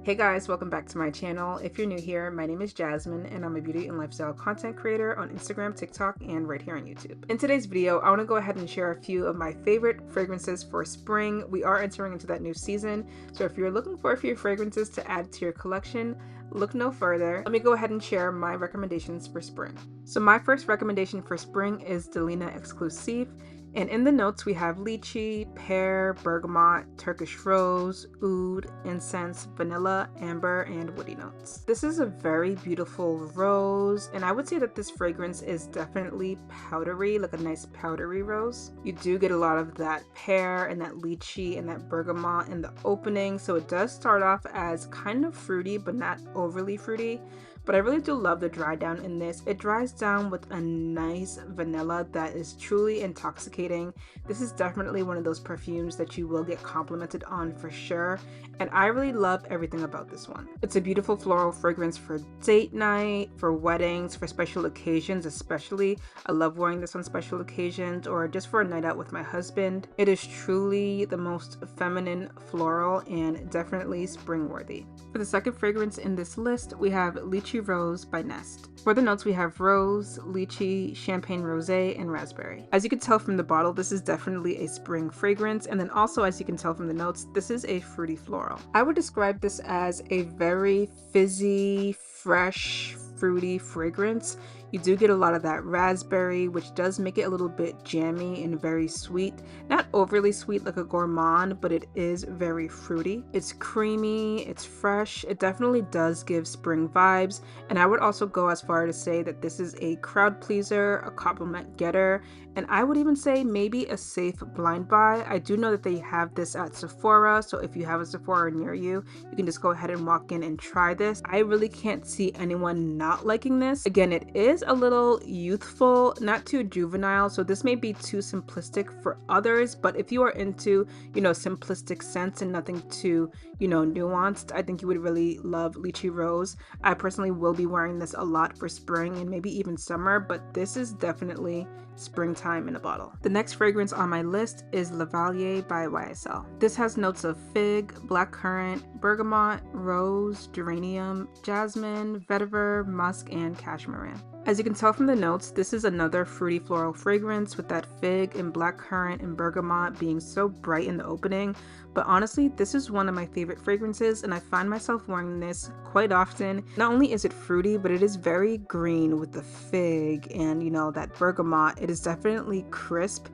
Hey guys, welcome back to my channel. If you're new here, my name is Jasmine and I'm a beauty and lifestyle content creator on Instagram, TikTok, and right here on YouTube. In today's video, I want to go ahead and share a few of my favorite fragrances for spring. We are entering into that new season, so if you're looking for a few fragrances to add to your collection, look no further. Let me go ahead and share my recommendations for spring. So my first recommendation for spring is Delina Exclusif. And in the notes, we have lychee, pear, bergamot, Turkish rose, oud, incense, vanilla, amber, and woody notes. This is a very beautiful rose, and I would say that this fragrance is definitely powdery, like a nice powdery rose. You do get a lot of that pear and that lychee and that bergamot in the opening, so it does start off as kind of fruity, but not overly fruity. But I really do love the dry down in this. It dries down with a nice vanilla that is truly intoxicating. This is definitely one of those perfumes that you will get complimented on for sure. And I really love everything about this one. It's a beautiful floral fragrance for date night, for weddings, for special occasions especially. I love wearing this on special occasions or just for a night out with my husband. It is truly the most feminine floral and definitely spring worthy. For the second fragrance in this list, we have Lychee Rose by Nest. For the notes, we have rose, lychee, champagne rosé, and raspberry. As you can tell from the bottle, this is definitely a spring fragrance, and then also as you can tell from the notes, this is a fruity floral. I would describe this as a very fizzy, fresh, fruity fragrance. You do get a lot of that raspberry, which does make it a little bit jammy and very sweet. Not overly sweet like a gourmand, but it is very fruity. It's creamy, it's fresh. It definitely does give spring vibes. And I would also go as far to say that this is a crowd pleaser, a compliment getter, and I would even say maybe a safe blind buy. I do know that they have this at Sephora, so if you have a Sephora near you, you can just go ahead and walk in and try this. I really can't see anyone not liking this. Again, it is a little youthful, not too juvenile, so this may be too simplistic for others, but if you are into, simplistic scents and nothing too, nuanced, I think you would really love Lychee Rose. I personally will be wearing this a lot for spring and maybe even summer, but this is definitely springtime in a bottle. The next fragrance on my list is Lavallière by YSL. This has notes of fig, blackcurrant, bergamot, rose, geranium, jasmine, vetiver, musk, and cashmere. As you can tell from the notes, this is another fruity floral fragrance with that fig and blackcurrant and bergamot being so bright in the opening. But honestly, this is one of my favorite fragrances and I find myself wearing this quite often. Not only is it fruity, but it is very green with the fig and that bergamot. It is definitely crisp.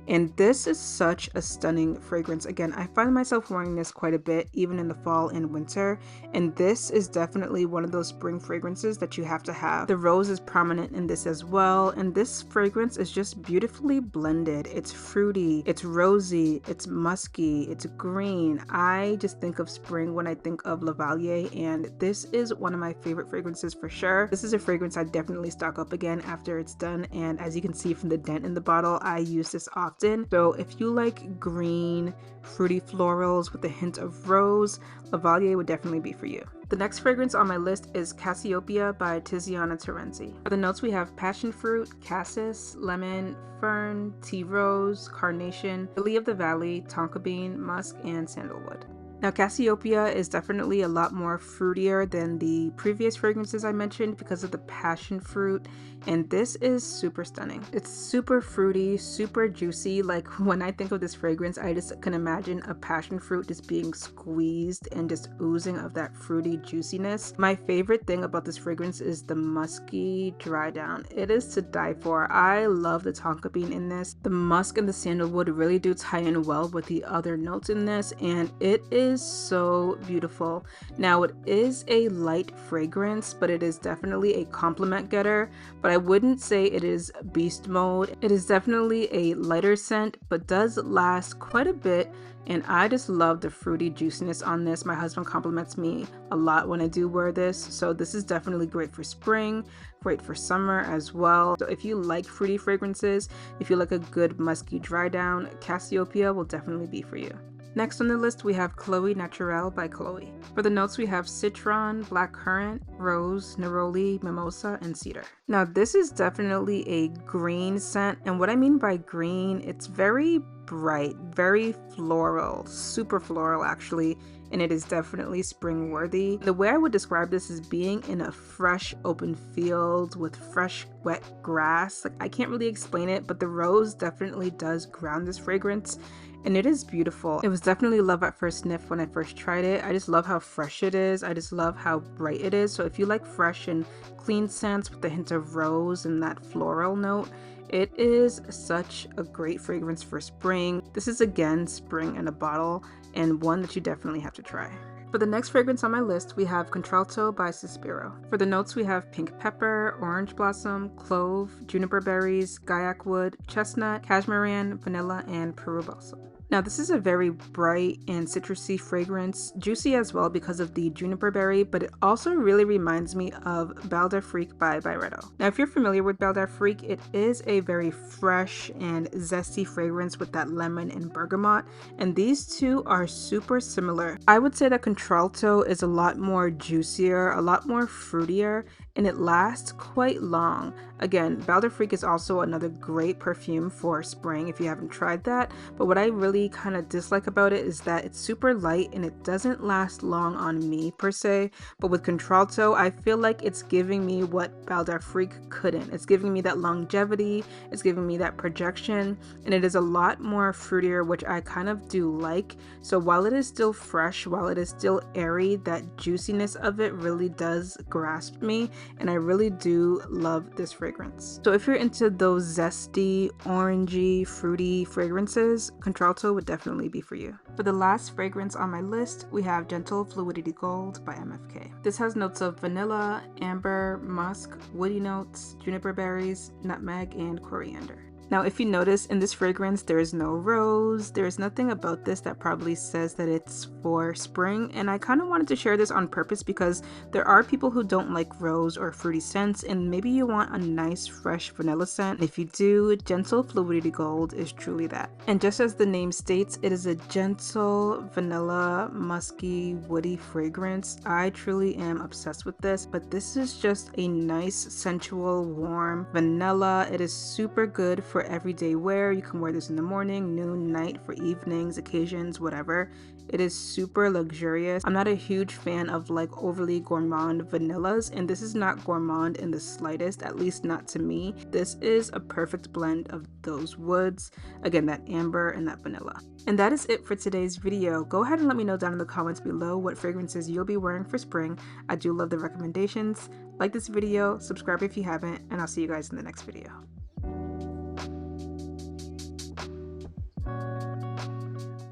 And this is such a stunning fragrance. Again, I find myself wearing this quite a bit, even in the fall and winter. And this is definitely one of those spring fragrances that you have to have. The rose is prominent in this as well. And this fragrance is just beautifully blended. It's fruity, it's rosy, it's musky, it's green. I just think of spring when I think of Lavallière, and this is one of my favorite fragrances for sure. This is a fragrance I definitely stock up again after it's done. And as you can see from the dent in the bottle, I use this often. So if you like green, fruity florals with a hint of rose, Lavallière would definitely be for you. The next fragrance on my list is Cassiopea by Tiziana Terenzi. For the notes, we have passion fruit, cassis, lemon, fern, tea rose, carnation, lily of the valley, tonka bean, musk, and sandalwood. Now, Cassiopea is definitely a lot more fruitier than the previous fragrances I mentioned because of the passion fruit, and this is super stunning. It's super fruity, super juicy. Like when I think of this fragrance, I just can imagine a passion fruit just being squeezed and just oozing of that fruity juiciness. My favorite thing about this fragrance is the musky dry down. It is to die for. I love the tonka bean in this. The musk and the sandalwood really do tie in well with the other notes in this, and it is so beautiful. Now, it is a light fragrance, but it is definitely a compliment getter, but I wouldn't say it is beast mode. It is definitely a lighter scent, but does last quite a bit, and I just love the fruity juiciness on this. My husband compliments me a lot when I do wear this, so this is definitely great for spring, great for summer as well. So if you like fruity fragrances, if you like a good musky dry down, Cassiopea will definitely be for you. Next on the list, we have Chloé Naturelle by Chloé. For the notes, we have citron, blackcurrant, rose, neroli, mimosa, and cedar. Now, this is definitely a green scent, and what I mean by green, it's very bright, very floral, super floral actually, and it is definitely spring worthy. The way I would describe this is being in a fresh open field with fresh wet grass. Like, I can't really explain it, but the rose definitely does ground this fragrance, and it is beautiful. It was definitely love at first sniff when I first tried it. I just love how fresh it is. I just love how bright it is. So if you like fresh and clean scents with a hint of rose and that floral note, it is such a great fragrance for spring. This is again spring in a bottle, and one that you definitely have to try. For the next fragrance on my list, we have Contralto by Sospiro. For the notes, we have pink pepper, orange blossom, clove, juniper berries, guaiac wood, chestnut, cashmeran, vanilla, and Peru balsam. Now, this is a very bright and citrusy fragrance, juicy as well because of the juniper berry, but it also really reminds me of Bal d'Afrique by Byredo. Now, if you're familiar with Bal d'Afrique, it is a very fresh and zesty fragrance with that lemon and bergamot, and these two are super similar. I would say that Contralto is a lot more juicier, a lot more fruitier, and it lasts quite long. Again, Bal d'Afrique is also another great perfume for spring if you haven't tried that, but what I really kind of dislike about it is that it's super light and it doesn't last long on me per se. But with Contralto, I feel like it's giving me what Bal d'Afrique couldn't. It's giving me that longevity, it's giving me that projection, and it is a lot more fruitier, which I kind of do like. So while it is still fresh, while it is still airy, that juiciness of it really does grasp me, and I really do love this fragrance. So if you're into those zesty, orangey, fruity fragrances, Contralto would definitely be for you. For the last fragrance on my list, we have Gentle Fluidity Gold by MFK. This has notes of vanilla, amber, musk, woody notes, juniper berries, nutmeg, and coriander. Now, if you notice in this fragrance, there is no rose. There is nothing about this that probably says that it's for spring. And I kind of wanted to share this on purpose because there are people who don't like rose or fruity scents, and maybe you want a nice fresh vanilla scent. If you do, Gentle Fluidity Gold is truly that. And just as the name states, it is a gentle, vanilla, musky, woody fragrance. I truly am obsessed with this, but this is just a nice, sensual, warm vanilla. It is super good for everyday wear. You can wear this in the morning, noon, night, for evenings, occasions, whatever. It is super luxurious. I'm not a huge fan of like overly gourmand vanillas, and this is not gourmand in the slightest, at least not to me. This is a perfect blend of those woods, again, that amber and that vanilla. And that is it for today's video. Go ahead and let me know down in the comments below what fragrances you'll be wearing for spring. I do love the recommendations. Like this video, subscribe if you haven't, and I'll see you guys in the next video.